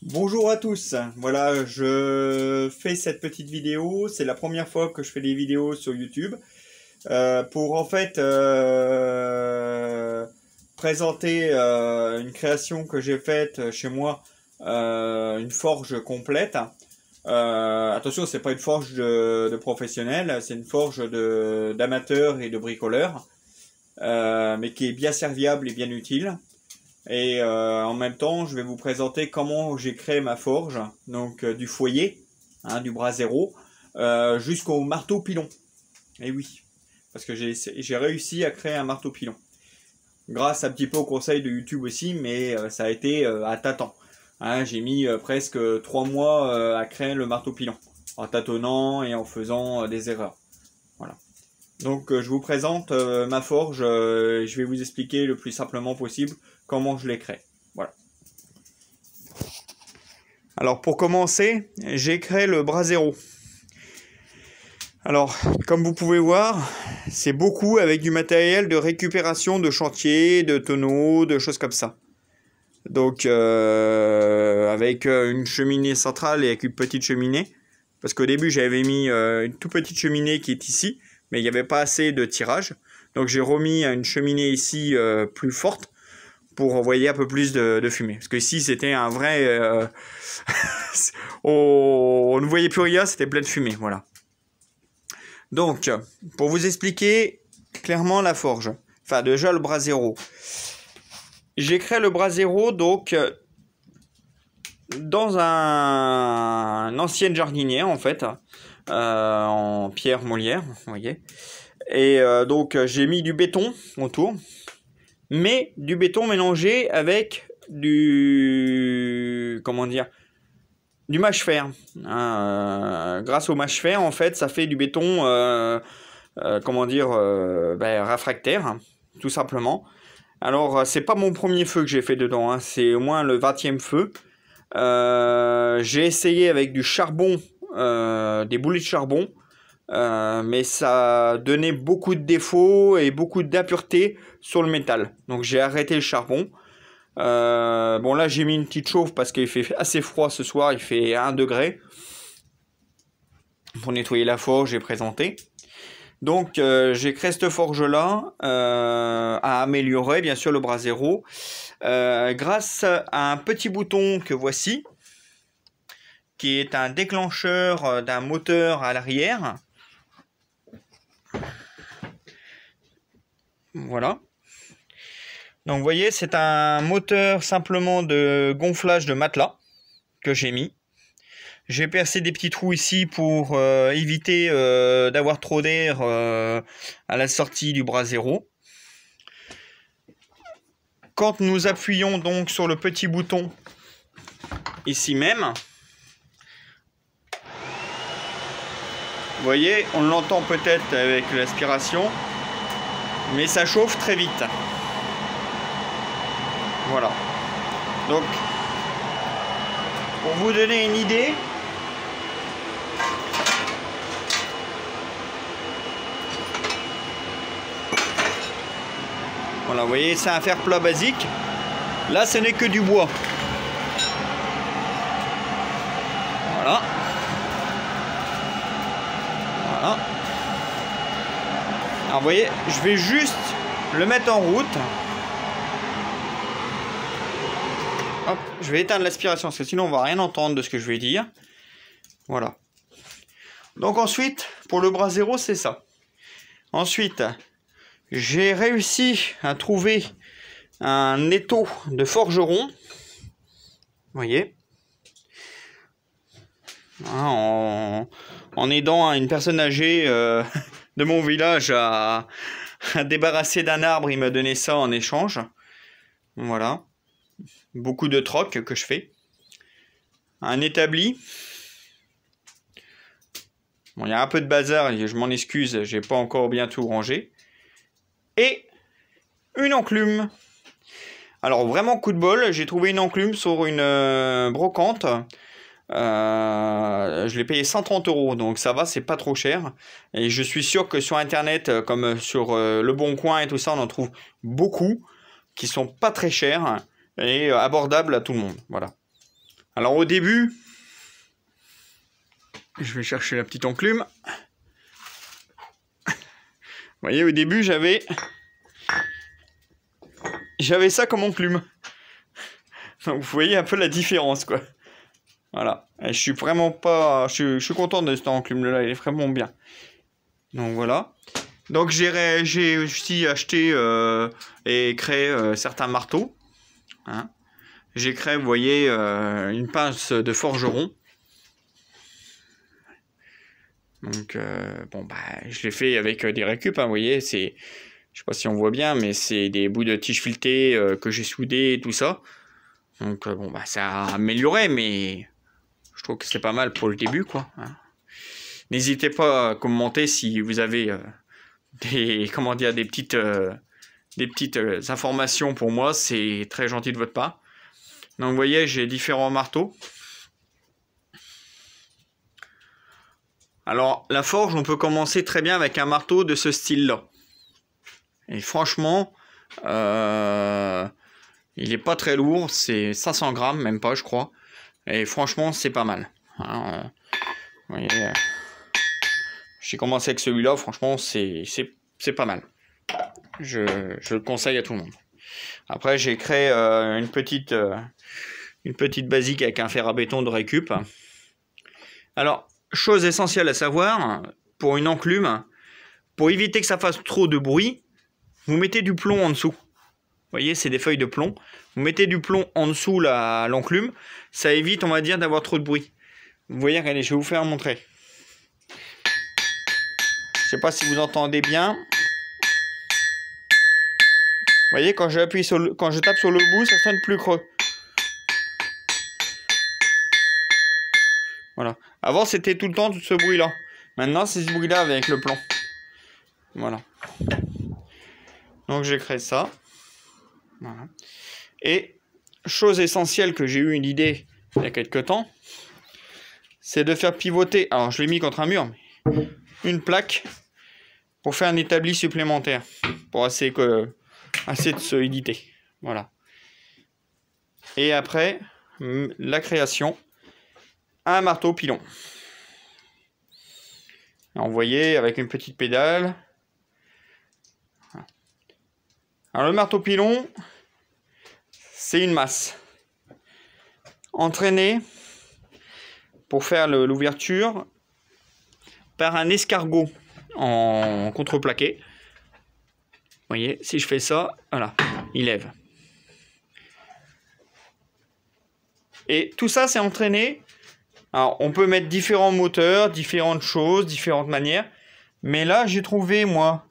Bonjour à tous, voilà, je fais cette petite vidéo, c'est la première fois que je fais des vidéos sur YouTube, pour en fait présenter une création que j'ai faite chez moi, une forge complète. Attention, c'est pas une forge de professionnel, c'est une forge d'amateurs et de bricoleurs, mais qui est bien serviable et bien utile. Et en même temps, je vais vous présenter comment j'ai créé ma forge, donc du foyer, hein, du bras zéro, jusqu'au marteau pilon. Et oui, parce que j'ai réussi à créer un marteau pilon. Grâce un petit peu au conseil de YouTube aussi, mais ça a été à tâtons. Hein, j'ai mis presque 3 mois à créer le marteau pilon, en tâtonnant et en faisant des erreurs. Voilà. Donc je vous présente ma forge, je vais vous expliquer le plus simplement possible comment je l'ai créée. Voilà. Alors pour commencer, j'ai créé le bras zéro. Alors comme vous pouvez voir, c'est beaucoup avec du matériel de récupération de chantier, de tonneaux, de choses comme ça. Donc avec une cheminée centrale et avec une petite cheminée. Parce qu'au début j'avais mis une toute petite cheminée qui est ici, mais il n'y avait pas assez de tirage. Donc j'ai remis une cheminée ici plus forte pour envoyer un peu plus de fumée. Parce que ici c'était un vrai... on ne voyait plus rien, c'était plein de fumée, voilà. Donc, pour vous expliquer clairement la forge, enfin déjà le bras zéro. J'ai créé le bras zéro donc dans une ancienne jardinière en fait, en pierre molière, vous voyez. Et donc j'ai mis du béton autour, mais du béton mélangé avec du... comment dire, du mâche-fer. Grâce au mâche-fer, en fait, ça fait du béton, comment dire, réfractaire, tout simplement. Alors, c'est pas mon premier feu que j'ai fait dedans, hein, c'est au moins le 20e feu. J'ai essayé avec du charbon, des boulets de charbon, mais ça donnait beaucoup de défauts et beaucoup d'impuretés sur le métal. Donc, j'ai arrêté le charbon. Bon là j'ai mis une petite chauffe parce qu'il fait assez froid ce soir, il fait 1 degré. Pour nettoyer la forge, j'ai présenté. Donc j'ai créé cette forge là à améliorer bien sûr le bras zéro grâce à un petit bouton que voici, qui est un déclencheur d'un moteur à l'arrière. Voilà. Donc vous voyez, c'est un moteur simplement de gonflage de matelas que j'ai mis. J'ai percé des petits trous ici pour éviter d'avoir trop d'air à la sortie du bras zéro. Quand nous appuyons donc sur le petit bouton ici même, vous voyez, on l'entend peut-être avec l'aspiration, mais ça chauffe très vite. Voilà. Donc, pour vous donner une idée, voilà, vous voyez, c'est un fer plat basique. Là, ce n'est que du bois. Voilà. Voilà. Alors, vous voyez, je vais juste le mettre en route. Hop, je vais éteindre l'aspiration parce que sinon on va rien entendre de ce que je vais dire. Voilà. Donc ensuite, pour le bras zéro, c'est ça. Ensuite, j'ai réussi à trouver un étau de forgeron. Vous voyez. En aidant une personne âgée de mon village à débarrasser d'un arbre, il m'a donné ça en échange. Voilà. Beaucoup de troc que je fais. Un établi. Bon, il y a un peu de bazar, je m'en excuse, j'ai pas encore bien tout rangé. Et une enclume. Alors vraiment coup de bol, j'ai trouvé une enclume sur une brocante. Je l'ai payé 130 €, donc ça va, c'est pas trop cher. Et je suis sûr que sur internet, comme sur Le Bon Coin et tout ça, on en trouve beaucoup qui sont pas très chers et abordables à tout le monde. Voilà. Alors au début, je vais chercher la petite enclume. Vous voyez, au début, j'avais ça comme enclume. Donc vous voyez un peu la différence, quoi. Voilà. Et je suis vraiment pas... Je suis content de cette enclume-là, il est vraiment bien. Donc voilà. Donc j'ai aussi acheté et créé certains marteaux. Hein. J'ai créé, vous voyez, une pince de forgeron. Donc, bon, bah, je l'ai fait avec des récup, hein, vous voyez, c'est... Je sais pas si on voit bien, mais c'est des bouts de tige filetée que j'ai soudés et tout ça. Donc, bon, bah, ça a amélioré, mais je trouve que c'est pas mal pour le début, quoi. Hein. N'hésitez pas à commenter si vous avez des, comment dire, des petites informations pour moi. C'est très gentil de votre part. Donc, vous voyez, j'ai différents marteaux. Alors, la forge, on peut commencer très bien avec un marteau de ce style-là. Et franchement, il n'est pas très lourd, c'est 500 grammes, même pas, je crois. Et franchement, c'est pas mal. Hein, vous voyez, j'ai commencé avec celui-là, franchement, c'est pas mal. Je le conseille à tout le monde. Après, j'ai créé une petite basique avec un fer à béton de récup. Alors, chose essentielle à savoir, pour une enclume, pour éviter que ça fasse trop de bruit, vous mettez du plomb en dessous. Vous voyez, c'est des feuilles de plomb. Vous mettez du plomb en dessous l'enclume. Ça évite, on va dire, d'avoir trop de bruit. Vous voyez, regardez, je vais vous faire montrer. Je ne sais pas si vous entendez bien. Vous voyez, quand je tape sur le bout, ça sonne plus creux. Voilà. Avant, c'était tout le temps tout ce bruit-là. Maintenant, c'est ce bruit-là avec le plomb. Voilà. Donc, j'ai créé ça. Voilà. Et, chose essentielle que j'ai eu une idée il y a quelques temps, c'est de faire pivoter, alors je l'ai mis contre un mur, mais une plaque pour faire un établi supplémentaire, pour assez de solidité. Voilà. Et après, la création, un marteau pilon. Alors, vous voyez, avec une petite pédale. Alors le marteau pilon, c'est une masse entraînée pour faire l'ouverture par un escargot en contreplaqué. Vous voyez, si je fais ça, voilà, il lève. Et tout ça, c'est entraîné. Alors, on peut mettre différents moteurs, différentes choses, différentes manières. Mais là, j'ai trouvé, moi,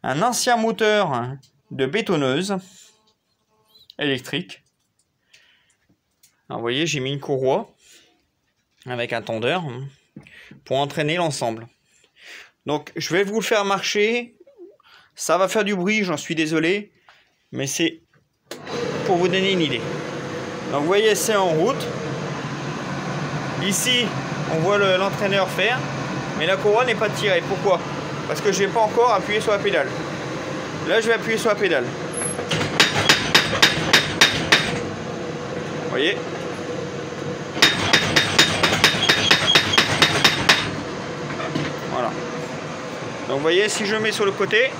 un ancien moteur de bétonneuse électrique. Alors, vous voyez, j'ai mis une courroie avec un tondeur pour entraîner l'ensemble. Donc, je vais vous le faire marcher. Ça va faire du bruit, j'en suis désolé. Mais c'est pour vous donner une idée. Donc, vous voyez, c'est en route. Ici, on voit l'entraîneur faire. Mais la courroie n'est pas tirée. Pourquoi? Parce que je n'ai pas encore appuyé sur la pédale. Là, je vais appuyer sur la pédale. Vous voyez? Voilà. Donc, vous voyez, si je mets sur le côté,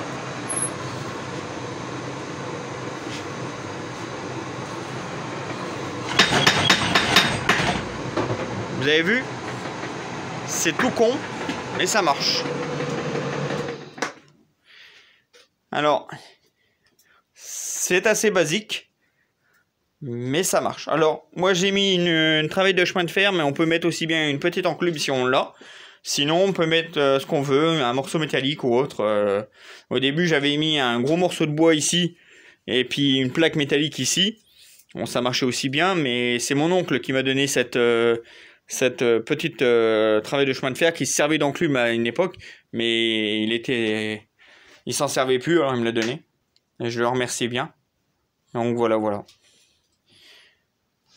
vous avez vu? C'est tout con, mais ça marche. Alors, c'est assez basique, mais ça marche. Alors, moi j'ai mis une travail de chemin de fer, mais on peut mettre aussi bien une petite enclume si on l'a. Sinon, on peut mettre ce qu'on veut, un morceau métallique ou autre. Au début, j'avais mis un gros morceau de bois ici, et puis une plaque métallique ici. Bon, ça marchait aussi bien, mais c'est mon oncle qui m'a donné cette petite travail de chemin de fer qui servait d'enclume à une époque, mais il s'en servait plus, alors il me l'a donné. Et je le remercie bien. Donc voilà.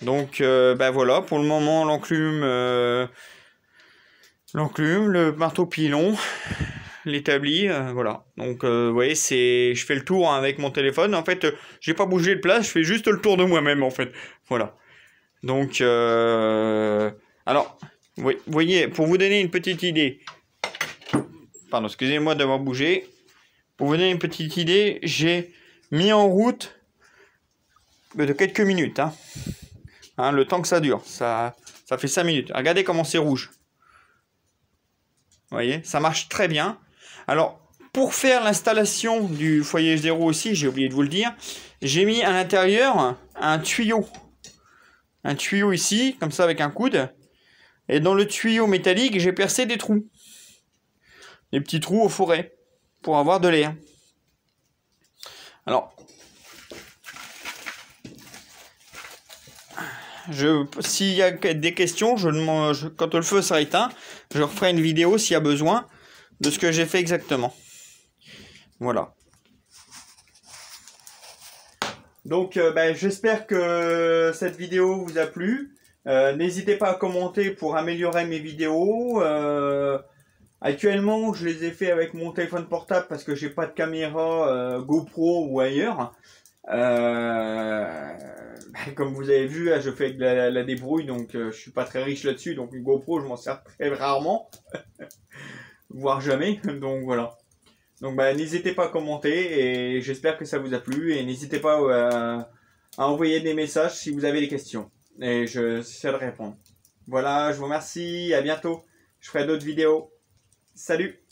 Donc ben voilà, pour le moment l'enclume, le marteau pilon, l'établi, voilà. Donc vous voyez, je fais le tour avec mon téléphone. En fait, j'ai pas bougé de place, je fais juste le tour de moi-même en fait. Voilà. Donc, alors, vous voyez, pour vous donner une petite idée, pardon, excusez-moi d'avoir bougé. Pour vous donner une petite idée, j'ai mis en route de quelques minutes. Hein, le temps que ça dure, ça fait 5 minutes. Regardez comment c'est rouge. Vous voyez, ça marche très bien. Alors, pour faire l'installation du foyer H0 aussi, j'ai oublié de vous le dire, j'ai mis à l'intérieur un tuyau. Un tuyau ici, comme ça avec un coude. Et dans le tuyau métallique, j'ai percé des trous. Des petits trous au forêt pour avoir de l'air. Alors, s'il y a des questions, quand le feu sera éteint, je referai une vidéo s'il y a besoin de ce que j'ai fait exactement. Voilà. Donc, j'espère que cette vidéo vous a plu. N'hésitez pas à commenter pour améliorer mes vidéos. Actuellement, je les ai fait avec mon téléphone portable parce que j'ai pas de caméra GoPro ou ailleurs. Comme vous avez vu, je fais de la débrouille, donc je suis pas très riche là-dessus. Donc une GoPro, je m'en sers très rarement, voire jamais. Donc voilà. Donc n'hésitez pas à commenter et j'espère que ça vous a plu. Et n'hésitez pas à envoyer des messages si vous avez des questions. Et je essaierai de répondre. Voilà, je vous remercie. À bientôt. Je ferai d'autres vidéos. Salut!